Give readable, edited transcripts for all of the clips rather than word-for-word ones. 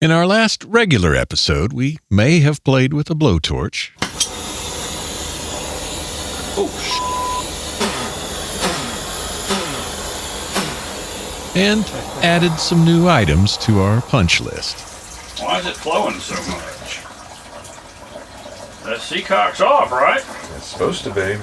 In our last regular episode, we may have played with a blowtorch. And added some new items to our punch list. Why is it flowing so much? That seacock's off, right? It's supposed to be.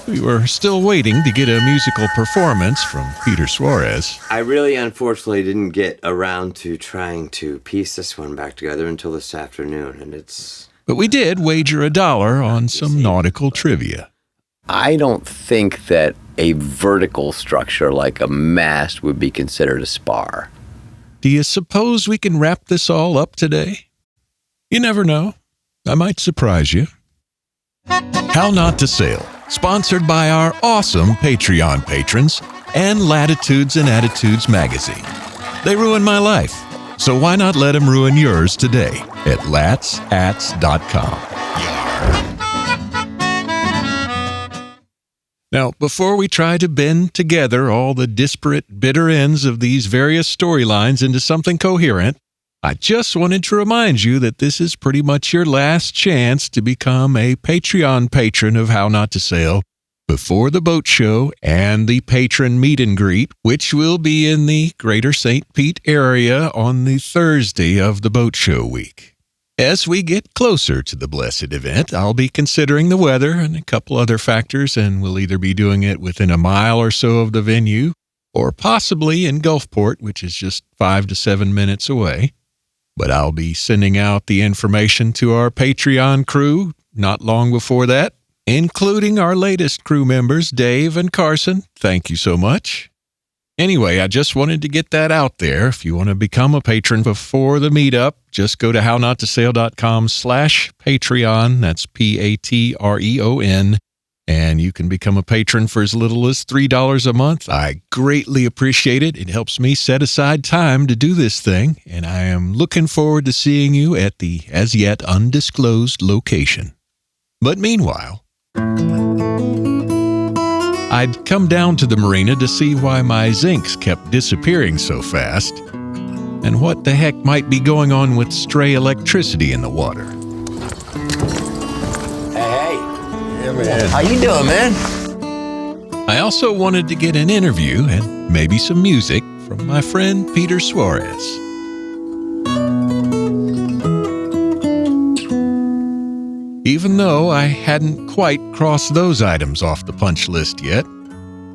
We were still waiting to get a musical performance from Peter Suarez. I really, unfortunately, didn't get around to trying to piece this one back together until this afternoon, and it's... But we did wager $1 on some nautical trivia. I don't think that a vertical structure like a mast would be considered a spar. Do you suppose we can wrap this all up today? You never know. I might surprise you. How Not to Sail, sponsored by our awesome Patreon patrons and Latitudes and Attitudes magazine. They ruin my life, so why not let them ruin yours today at latsats.com. Now, before we try to bend together all the disparate, bitter ends of these various storylines into something coherent, I just wanted to remind you that this is pretty much your last chance to become a Patreon patron of How Not to Sail before the boat show and the patron meet and greet, which will be in the greater St. Pete area on the Thursday of the boat show week. As we get closer to the blessed event, I'll be considering the weather and a couple other factors, and we'll either be doing it within a mile or so of the venue, or possibly in Gulfport, which is just 5 to 7 minutes away. But I'll be sending out the information to our Patreon crew not long before that, including our latest crew members, Dave and Carson. Thank you so much. Anyway, I just wanted to get that out there. If you want to become a patron before the meetup, just go to hownottosail.com/Patreon. That's Patreon. And you can become a patron for as little as $3 a month. I greatly appreciate it. It helps me set aside time to do this thing, and I am looking forward to seeing you at the as yet undisclosed location. But meanwhile, I'd come down to the marina to see why my zincs kept disappearing so fast, and what the heck might be going on with stray electricity in the water. Man. How you doing, man? I also wanted to get an interview and maybe some music from my friend Peter Suarez. Even though I hadn't quite crossed those items off the punch list yet,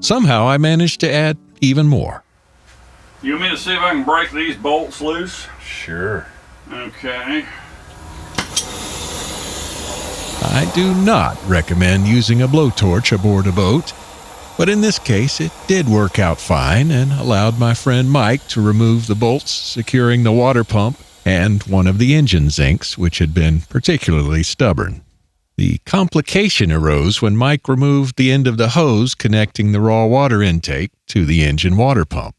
somehow I managed to add even more. You want me to see if I can break these bolts loose? Sure. Okay. I do not recommend using a blowtorch aboard a boat, but in this case it did work out fine and allowed my friend Mike to remove the bolts securing the water pump and one of the engine zincs, which had been particularly stubborn. The complication arose when Mike removed the end of the hose connecting the raw water intake to the engine water pump.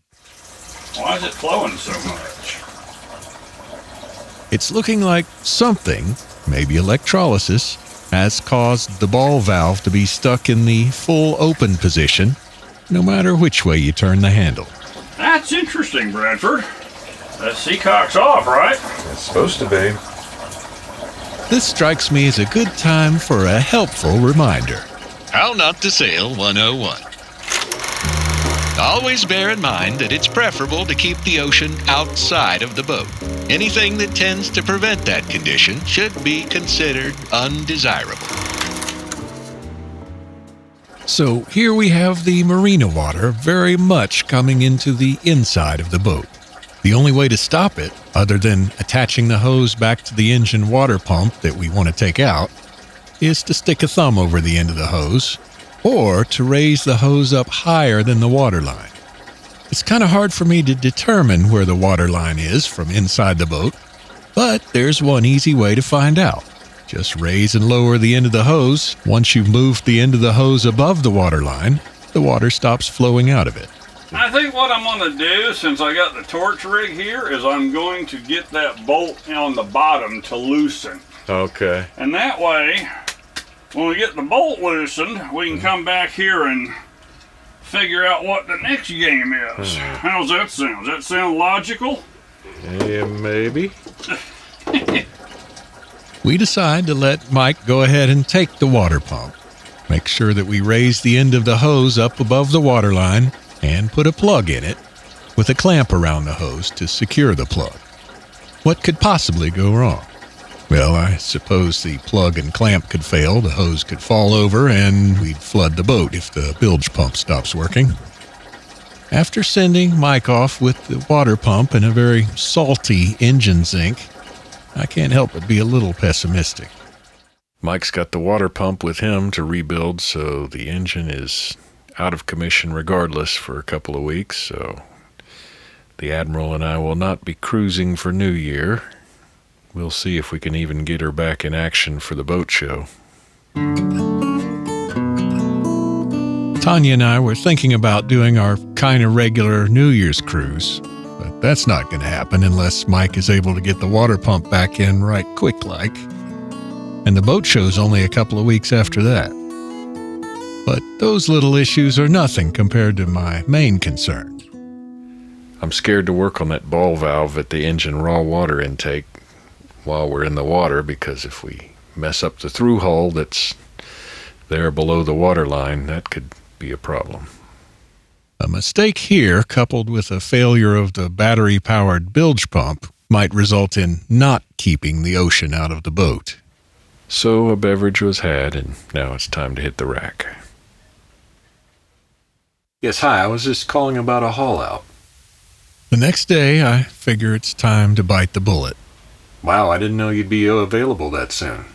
Why is it flowing so much? It's looking like something, maybe electrolysis, has caused the ball valve to be stuck in the full open position, no matter which way you turn the handle. That's interesting, Bradford. That seacock's off, right? It's supposed to be. This strikes me as a good time for a helpful reminder. How Not to Sail 101. Always bear in mind that it's preferable to keep the ocean outside of the boat. Anything that tends to prevent that condition should be considered undesirable. So here we have the marina water very much coming into the inside of the boat. The only way to stop it, other than attaching the hose back to the engine water pump that we want to take out, is to stick a thumb over the end of the hose, or to raise the hose up higher than the water line. It's kind of hard for me to determine where the water line is from inside the boat, but there's one easy way to find out. Just raise and lower the end of the hose. Once you've moved the end of the hose above the water line, the water stops flowing out of it. I think what I'm going to do, since I got the torch rig here, is I'm going to get that bolt on the bottom to loosen. Okay. And that way, when we get the bolt loosened, we can come back here and figure out what the next game is. How's that sound? Does that sound logical? Yeah, maybe. We decide to let Mike go ahead and take the water pump. Make sure that we raise the end of the hose up above the water line and put a plug in it with a clamp around the hose to secure the plug. What could possibly go wrong? Well, I suppose the plug and clamp could fail, the hose could fall over, and we'd flood the boat if the bilge pump stops working. After sending Mike off with the water pump and a very salty engine zinc, I can't help but be a little pessimistic. Mike's got the water pump with him to rebuild, so the engine is out of commission regardless for a couple of weeks, so the Admiral and I will not be cruising for New Year. We'll see if we can even get her back in action for the boat show. Tanya and I were thinking about doing our kind of regular New Year's cruise, but that's not going to happen unless Mike is able to get the water pump back in right quick-like. And the boat show's only a couple of weeks after that. But those little issues are nothing compared to my main concern. I'm scared to work on that ball valve at the engine raw water intake while we're in the water, because if we mess up the through hull that's there below the water line, that could be a problem. A mistake here, coupled with a failure of the battery-powered bilge pump, might result in not keeping the ocean out of the boat. So a beverage was had, and now it's time to hit the rack. Yes, hi, I was just calling about a haul-out. The next day, I figure it's time to bite the bullet. Wow, I didn't know you'd be available that soon.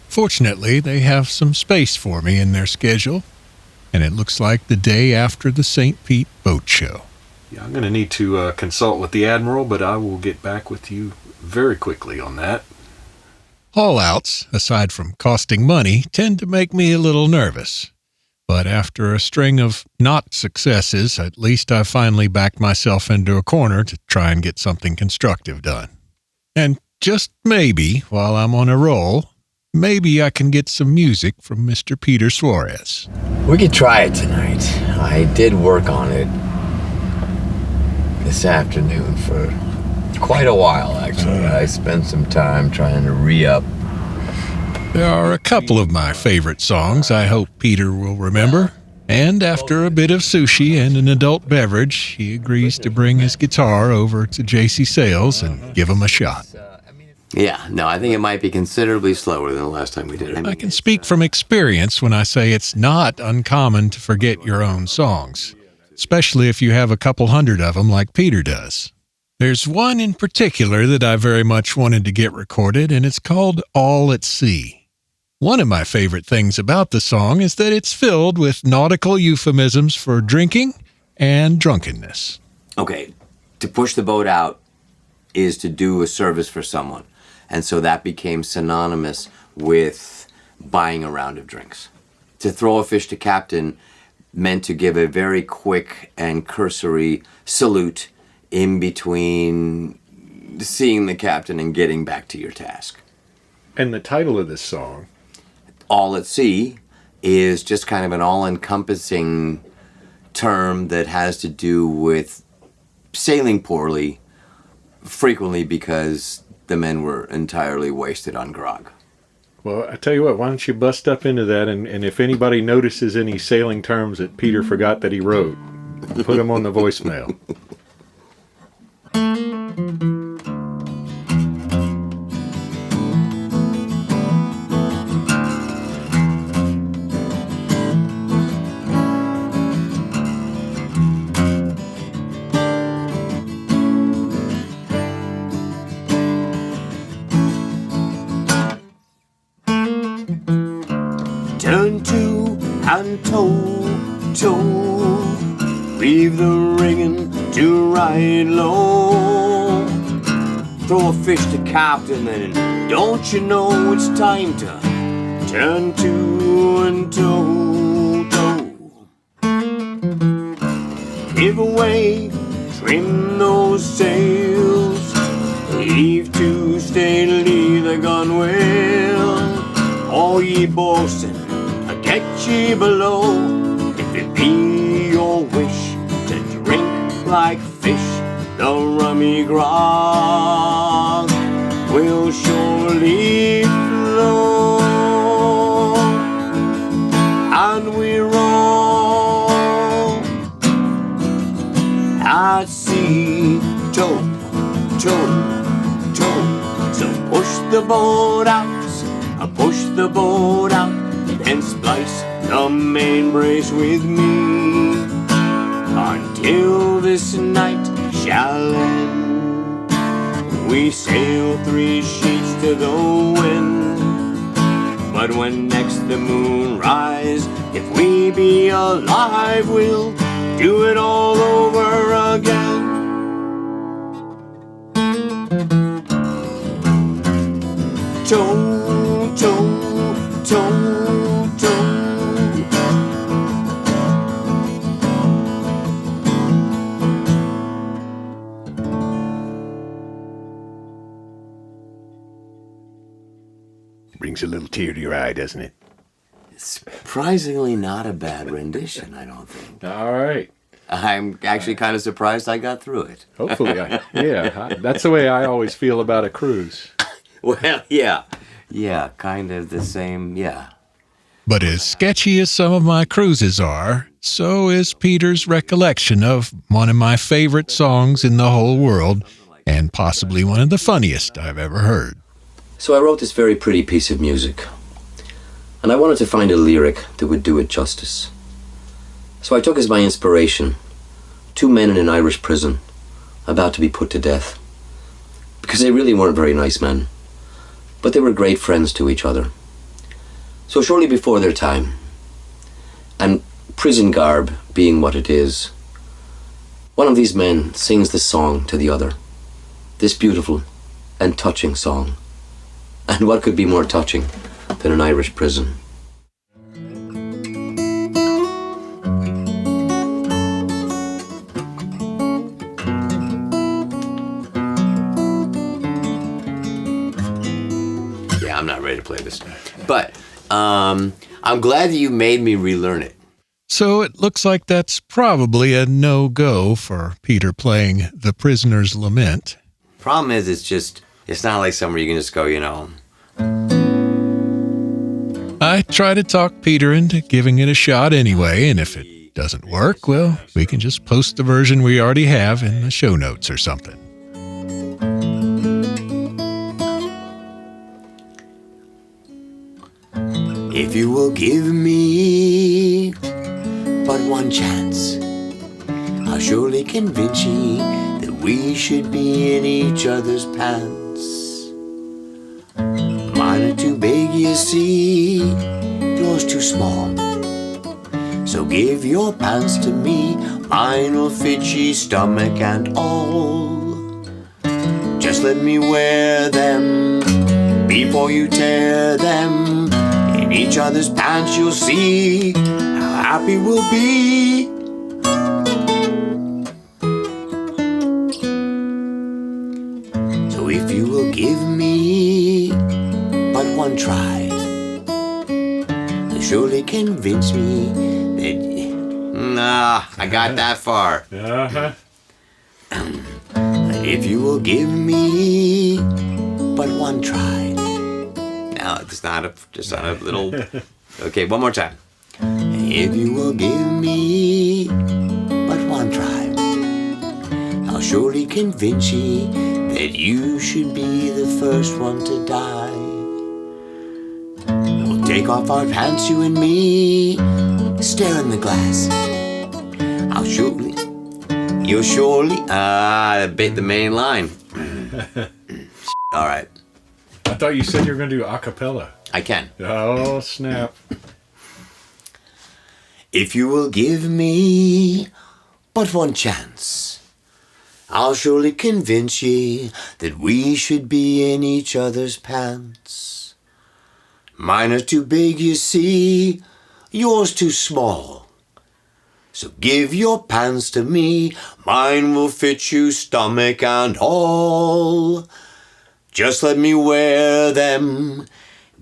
Fortunately, they have some space for me in their schedule, and it looks like the day after the St. Pete Boat Show. Yeah, I'm going to need to consult with the Admiral, but I will get back with you very quickly on that. Haul-outs, aside from costing money, tend to make me a little nervous. But after a string of not successes, at least I finally backed myself into a corner to try and get something constructive done. And just maybe, while I'm on a roll, maybe I can get some music from Mr. Peter Suarez. We could try it tonight. I did work on it this afternoon for quite a while, actually. I spent some time trying to re-up. There are a couple of my favorite songs I hope Peter will remember. And after a bit of sushi and an adult beverage, he agrees to bring his guitar over to JC Sales and give him a shot. Yeah, no, I think it might be considerably slower than the last time we did it. I can speak from experience when I say it's not uncommon to forget your own songs, especially if you have a couple hundred of them like Peter does. There's one in particular that I very much wanted to get recorded, and it's called All at Sea. One of my favorite things about the song is that it's filled with nautical euphemisms for drinking and drunkenness. Okay, to push the boat out is to do a service for someone. And so that became synonymous with buying a round of drinks. To throw a fish to captain meant to give a very quick and cursory salute in between seeing the captain and getting back to your task. And the title of this song? All at Sea is just kind of an all-encompassing term that has to do with sailing poorly, frequently because the men were entirely wasted on grog. Well, I tell you what, why don't you bust up into that, and if anybody notices any sailing terms that Peter forgot that he wrote, put them on the voicemail. Turn to and tow, leave the rigging to ride low. Throw a fish to captain and don't you know it's time to turn to and tow. Give away, trim those sails, leave to stay, leave the gunwale. All ye boatswain, I get ye below. If it be your wish to drink like fish, the the rummy grog will surely flow, and we roll at sea, tow, tow, tow. So push the boat out, push the boat out, and splice the main brace with me until this night shall end. We sail 3 sheets to the wind, but when next the moon rise, if we be alive, we'll do it all over again. Tow, tow, tow, tow. Brings a little tear to your eye, doesn't it? Surprisingly not a bad rendition, I don't think. All right. I'm actually kind of surprised I got through it. Hopefully, that's the way I always feel about a cruise. Well, yeah. Yeah, kind of the same, yeah. But as sketchy as some of my cruises are, so is Peter's recollection of one of my favorite songs in the whole world, and possibly one of the funniest I've ever heard. So I wrote this very pretty piece of music, and I wanted to find a lyric that would do it justice. So I took as my inspiration 2 men in an Irish prison about to be put to death, because they really weren't very nice men, but they were great friends to each other. So shortly before their time, and prison garb being what it is, one of these men sings this song to the other, this beautiful and touching song. And what could be more touching than an Irish prison? Yeah, I'm not ready to play this. But I'm glad that you made me relearn it. So it looks like that's probably a no-go for Peter playing The Prisoner's Lament. Problem is, it's not like somewhere you can just go, I try to talk Peter into giving it a shot anyway, and if it doesn't work, well, we can just post the version we already have in the show notes or something. If you will give me but one chance, I'll surely convince ye that we should be in each other's pants. Mine are too big, you see, yours too small. So give your pants to me, mine will fit ye stomach and all. Just let me wear them before you tear them. In each other's pants you'll see how happy we'll be. So if you will give me but one try, you'll surely convince me that... Nah, I got that far. If you will give me but one try. Now it's not a little... Okay, one more time. If you will give me but one try, I'll surely convince ye that you should be the first one to die. We'll take off our pants, you and me, stare in the glass. You'll surely, bit the main line. All right. I thought you said you were going to do a cappella. I can. Oh, snap. If you will give me but one chance, I'll surely convince ye that we should be in each other's pants. Mine are too big, you see, yours too small. So give your pants to me, mine will fit you stomach and all. Just let me wear them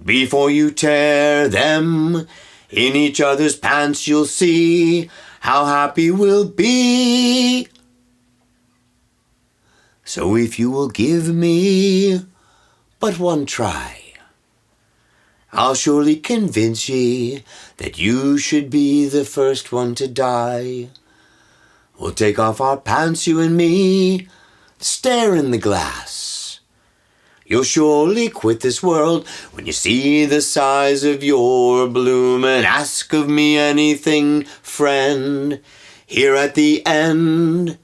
before you tear them. In each other's pants you'll see how happy we'll be. So if you will give me but one try, I'll surely convince ye that you should be the first one to die. We'll take off our pants, you and me, stare in the glass. You'll surely quit this world when you see the size of your bloom, and ask of me anything, friend, here at the end.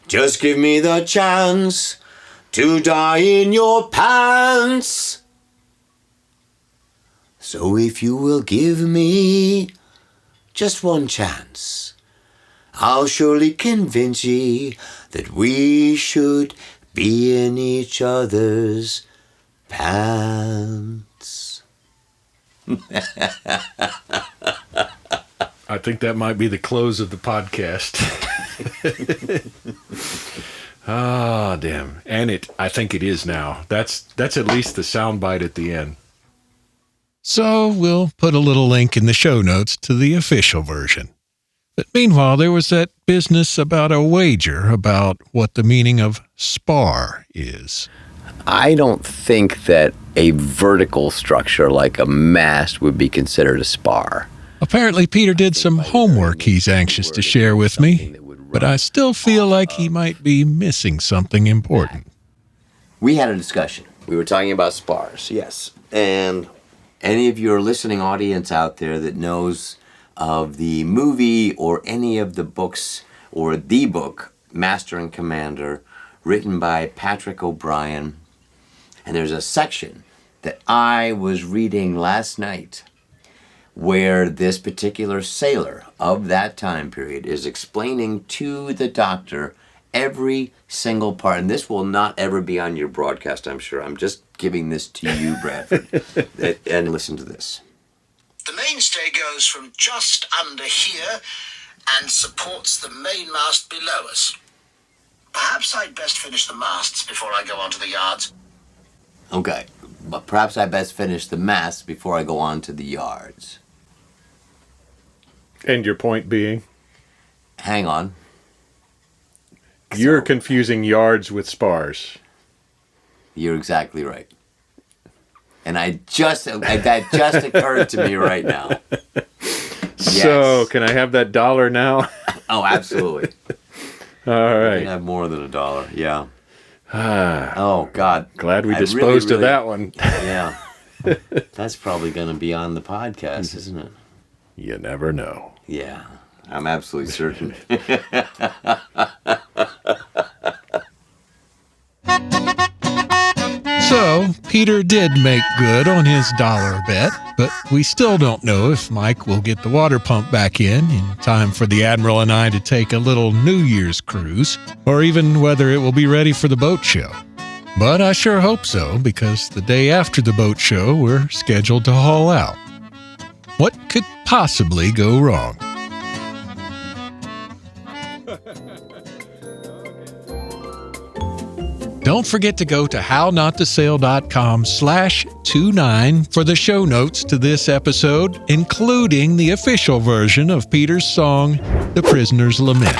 Just give me the chance to die in your pants. So if you will give me just one chance, I'll surely convince ye that we should be in each other's pants. I think that might be the close of the podcast. Ah, damn. And I think it is now. That's at least the soundbite at the end. So we'll put a little link in the show notes to the official version. But meanwhile, there was that business about a wager about what the meaning of spar is. I don't think that a vertical structure like a mast would be considered a spar. Apparently, Peter did some homework he's anxious to share with me, but I still feel like he might be missing something important. We had a discussion. We were talking about spars, yes. And any of your listening audience out there that knows of the movie or any of the books, or the book, Master and Commander, written by Patrick O'Brien, and there's a section that I was reading last night where this particular sailor of that time period is explaining to the doctor every single part. And this will not ever be on your broadcast, I'm sure. I'm just giving this to you, Bradford. And listen to this. The mainstay goes from just under here and supports the mainmast below us. Perhaps I'd best finish the masts before I go on to the yards. Okay, but perhaps I best finish the masts before I go on to the yards. And your point being? Hang on. You're confusing yards with spars. You're exactly right. And that just occurred to me right now. So, Yes. can I have that $1 now? Oh, absolutely. All You right. can have more than $1, yeah. Oh, God. Glad we I disposed really, of that one. Yeah. That's probably going to be on the podcast, isn't it? You never know. Yeah, I'm absolutely certain. So, Peter did make good on his $1 bet, but we still don't know if Mike will get the water pump back in time for the Admiral and I to take a little New Year's cruise, or even whether it will be ready for the boat show. But I sure hope so, because the day after the boat show, we're scheduled to haul out. What could possibly go wrong? Don't forget to go to hownottosail.com/29 for the show notes to this episode, including the official version of Peter's song, The Prisoner's Lament.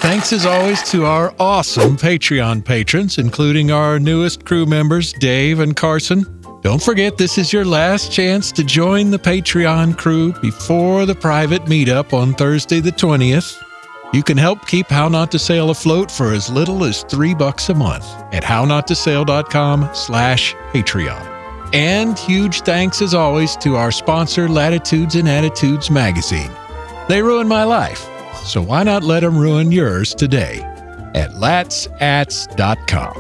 Thanks as always to our awesome Patreon patrons, including our newest crew members, Dave and Carson. Don't forget, this is your last chance to join the Patreon crew before the private meetup on Thursday the 20th. You can help keep How Not to Sail afloat for as little as $3 a month at hownotosail.com/Patreon. And huge thanks as always to our sponsor, Latitudes and Attitudes magazine. They ruin my life, so why not let them ruin yours today at latsats.com.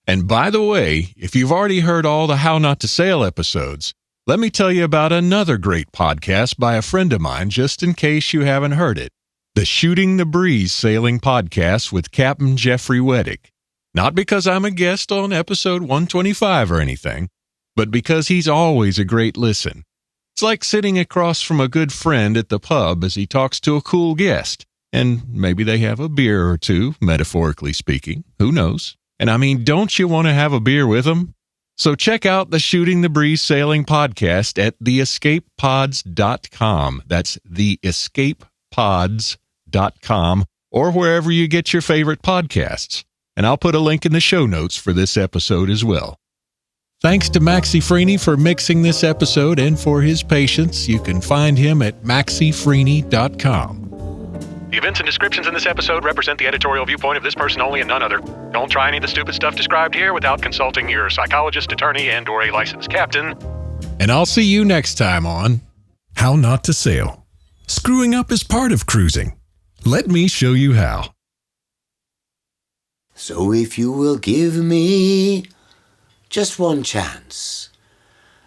And by the way, if you've already heard all the How Not to Sail episodes, let me tell you about another great podcast by a friend of mine, just in case you haven't heard it. The Shooting the Breeze Sailing Podcast with Captain Jeffrey Wettig. Not because I'm a guest on episode 125 or anything, but because he's always a great listen. It's like sitting across from a good friend at the pub as he talks to a cool guest. And maybe they have a beer or two, metaphorically speaking. Who knows? And I mean, don't you want to have a beer with them? So check out the Shooting the Breeze Sailing Podcast at theescapepods.com. That's theescapepods.com. or wherever you get your favorite podcasts. And I'll put a link in the show notes for this episode as well. Thanks to Maxie Freeney for mixing this episode and for his patience. You can find him at maxiefreeney.com. The events and descriptions in this episode represent the editorial viewpoint of this person only and none other. Don't try any of the stupid stuff described here without consulting your psychologist, attorney, and or a licensed captain. And I'll see you next time on How Not to Sail. Screwing up is part of cruising. Let me show you how. So if you will give me just one chance,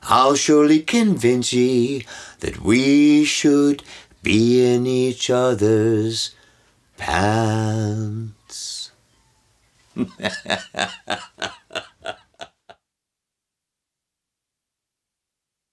I'll surely convince ye that we should be in each other's pants.